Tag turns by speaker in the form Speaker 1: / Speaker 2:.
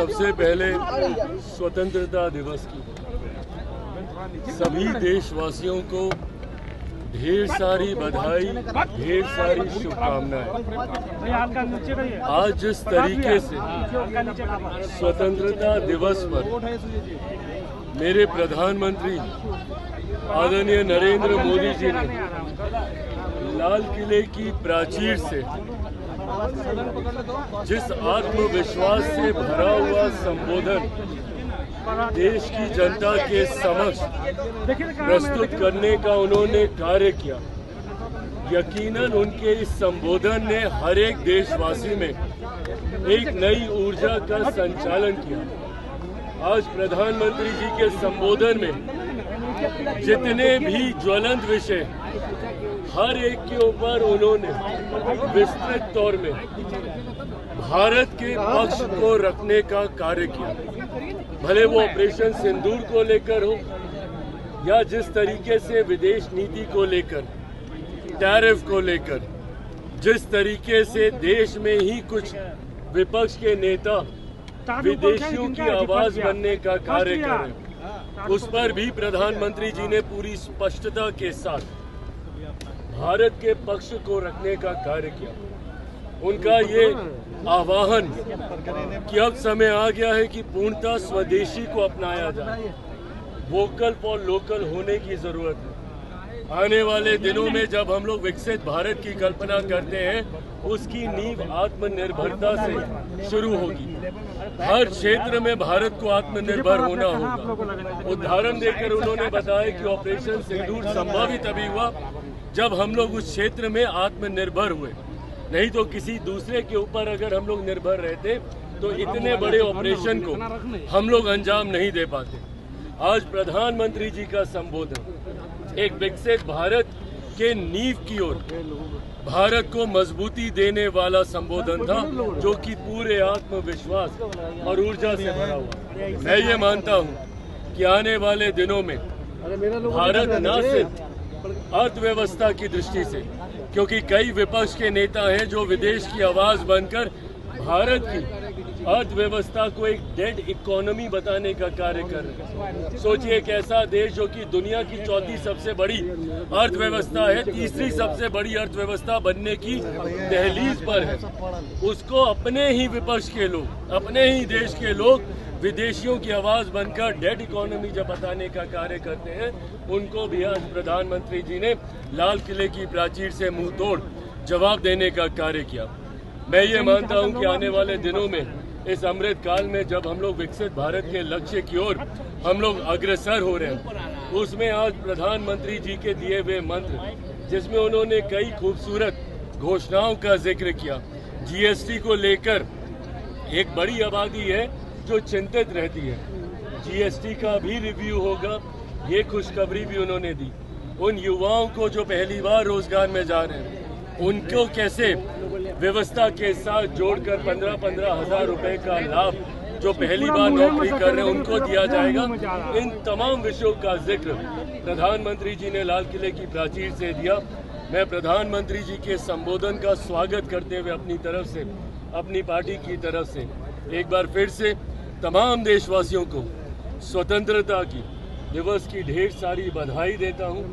Speaker 1: सबसे पहले स्वतंत्रता दिवस की सभी देशवासियों को ढेर सारी बधाई, ढेर सारी शुभकामनाएं। आज जिस तरीके से स्वतंत्रता दिवस पर मेरे प्रधानमंत्री आदरणीय नरेंद्र मोदी जी ने लाल किले की प्राचीर से जिस आत्मविश्वास से भरा हुआ संबोधन देश की जनता के समक्ष प्रस्तुत करने का उन्होंने कार्य किया, यकीनन उनके इस संबोधन ने हर एक देशवासी में एक नई ऊर्जा का संचालन किया। आज प्रधानमंत्री जी के संबोधन में जितने भी ज्वलंत विषय हर एक के ऊपर उन्होंने विस्तृत तौर में भारत के पक्ष को रखने का कार्य किया, भले वो ऑपरेशन सिंदूर को लेकर हो या जिस तरीके से विदेश नीति को लेकर, टैरिफ को लेकर, जिस तरीके से देश में ही कुछ विपक्ष के नेता विदेशियों की आवाज बनने का कार्य कर रहे हैं, उस पर भी प्रधानमंत्री जी ने पूरी स्पष्टता के साथ भारत के पक्ष को रखने का कार्य किया। उनका ये आह्वान कि अब समय आ गया है कि पूर्णतः स्वदेशी को अपनाया जाए, वोकल फॉर लोकल होने की जरूरत है। आने वाले दिनों में जब हम लोग विकसित भारत की कल्पना करते हैं, उसकी नींव आत्मनिर्भरता से शुरू होगी। हर क्षेत्र में भारत को आत्मनिर्भर होना होगा। उदाहरण देकर उन्होंने बताया कि ऑपरेशन सिंदूर संभव ही तभी हुआ जब हम लोग उस क्षेत्र में आत्मनिर्भर हुए, नहीं तो किसी दूसरे के ऊपर अगर हम लोग निर्भर रहते तो इतने बड़े ऑपरेशन को हम लोग अंजाम नहीं दे पाते। आज प्रधानमंत्री जी का संबोधन एक विकसित भारत के नींव की ओर भारत को मजबूती देने वाला संबोधन था, जो कि पूरे आत्मविश्वास और ऊर्जा से भरा हुआ। मैं ये मानता हूँ कि आने वाले दिनों में भारत न सिर्फ अर्थव्यवस्था की दृष्टि से, क्योंकि कई विपक्ष के नेता हैं जो विदेश की आवाज बनकर भारत की अर्थव्यवस्था को एक डेड इकोनॉमी बताने का कार्य कर रहे हैं। सोचिए एक ऐसा देश जो कि दुनिया की चौथी सबसे बड़ी अर्थव्यवस्था है, तीसरी सबसे बड़ी अर्थव्यवस्था बनने की दहलीज पर है, उसको अपने ही विपक्ष के लोग, अपने ही देश के लोग विदेशियों की आवाज बनकर डेड इकोनॉमी जब बताने का कार्य करते हैं, उनको भी आज प्रधानमंत्री जी ने लाल किले की प्राचीर से मुंह तोड़ जवाब देने का कार्य किया। मैं ये मानता हूं कि आने वाले दिनों में इस अमृत काल में जब हम लोग विकसित भारत के लक्ष्य की ओर हम लोग अग्रसर हो रहे हैं, उसमें आज प्रधानमंत्री जी के दिए हुए मंत्र, जिसमें उन्होंने कई खूबसूरत घोषणाओं का जिक्र किया। जीएसटी को लेकर एक बड़ी आबादी है जो चिंतित रहती है, जीएसटी का भी रिव्यू होगा, ये खुशखबरी भी उन्होंने दी। उन युवाओं को जो पहली बार रोजगार में जा रहे हैं, उनको कैसे व्यवस्था के साथ जोड़कर 15-15 हजार रुपए का लाभ जो पहली बार नौकरी कर रहे हैं उनको दिया जाएगा। इन तमाम विषयों का जिक्र प्रधानमंत्री जी ने लाल किले की प्राचीर से दिया। मैं प्रधानमंत्री जी के संबोधन का स्वागत करते हुए अपनी तरफ से, अपनी पार्टी की तरफ से एक बार फिर से तमाम देशवासियों को स्वतंत्रता की दिवस की ढेर सारी बधाई देता हूं।